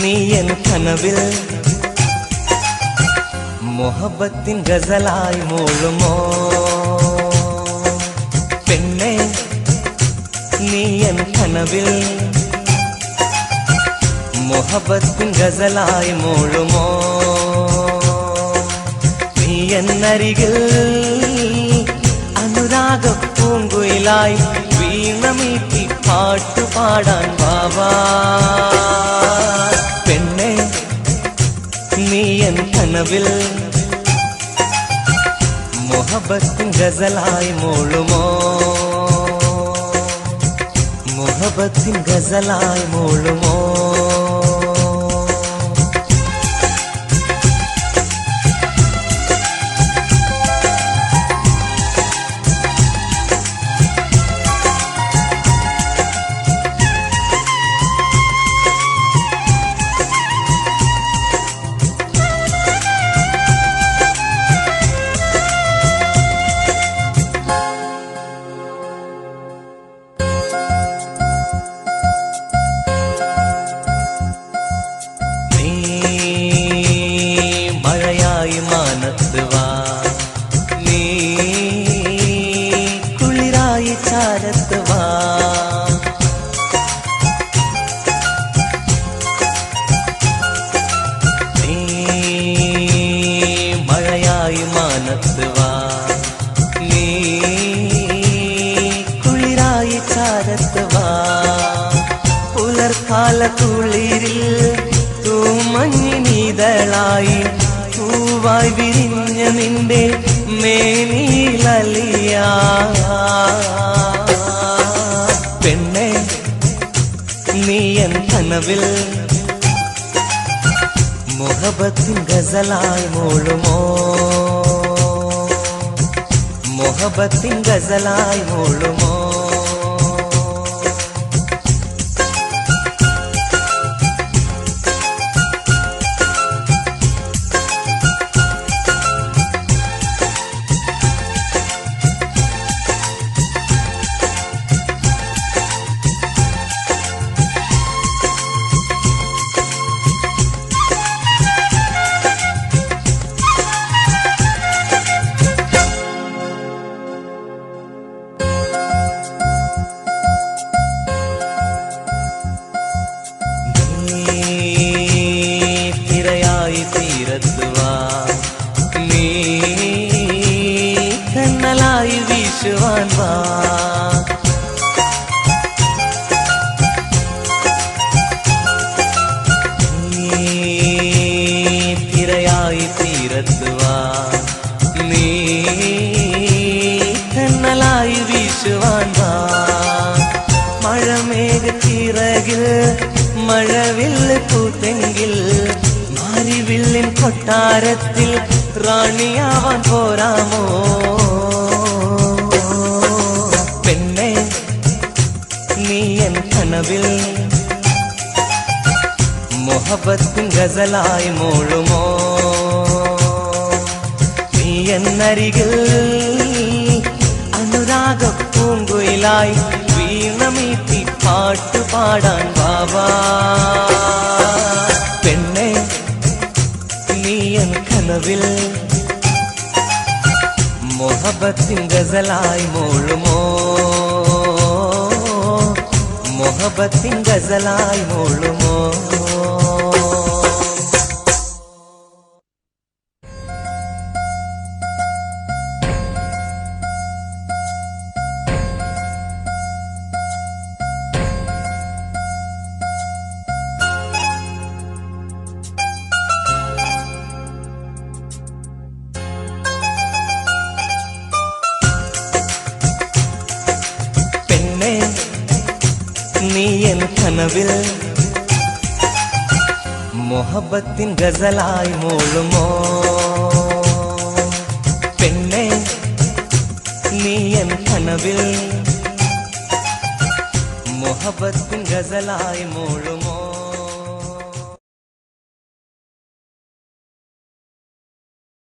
നീ എൻ കനവിൽ മുഹബത്തിൻ ഗസലായി മൂളുമോ പെണ്ണെ നീ എൻ കനവിൽ മുഹബത്തിൻ ഗസലായി മൂളുമോ നീ എന്നരികിൽ അനുരാഗ പൂങ്കുയിലായി വീണമീട്ടി പാട്ടുപാടാൻ വാവാ പെണ്ണെ നീ എൻ കനവിൽ മുഹബത്തിൻ ഗസലായി മൂളുമോ മുഹബത്തിൻ ഗസലായി മൂളുമോ മാനത്ത് വാ നീ കുളിരായി ചാരത്ത് വാ നീ മഴയായി മാനത്ത് വാ നീ കുളിരായി ചാരത്ത് വാ പുലർക്കാല കുളിരിൽ തൂമഞ്ഞി നീതളായി പൂവായി വിരിഞ്ഞ നിന്റെ മേനിലലിയ പെണ്ണെ നീ എൻ കനവിൽ മുഹബത്തിൻ ഗസലായി മൂളുമോ മുഹബത്തിൻ ഗസലായി മൂളുമോ തീരത്ത് വാ നീ കണ്ണലായി വീശുവാൻ വാ തിരയായി തീരത്ത് വാ നീ കണ്ണലായി വീശുവാൻ വാ മഴമേഘ ചിറകിൽ മഴവില്ല് പൂത്തെങ്കിൽ മാരിവില്ലിൻ കൊട്ടാരത്തിൽ റാണിയാവാൻ പോരാമോ പെണ്ണെ നീ എൻ കനവിൽ മുഹബത്തിൻ ഗസലായി മൂളുമോ നീ എന്നരികിൽ അനുരാഗ പൂങ്കുയിലായി വീണമീട്ടി പാട്ടുപാടാൻ വാവാ പെണ്ണെ നീ എൻ കനവിൽ മുഹബത്തിൻ ഗസലായി മൂളുമോ മുഹബത്തിൻ ഗസലായി മൂളുമോ നീ എൻ കനവിൽ മുഹബത്തിൻ ഗസലായി മൂളുമോ പെണ്ണെ നീ എൻ കനവിൽ മുഹബത്തിൻ ഗസലായി മൂളുമോ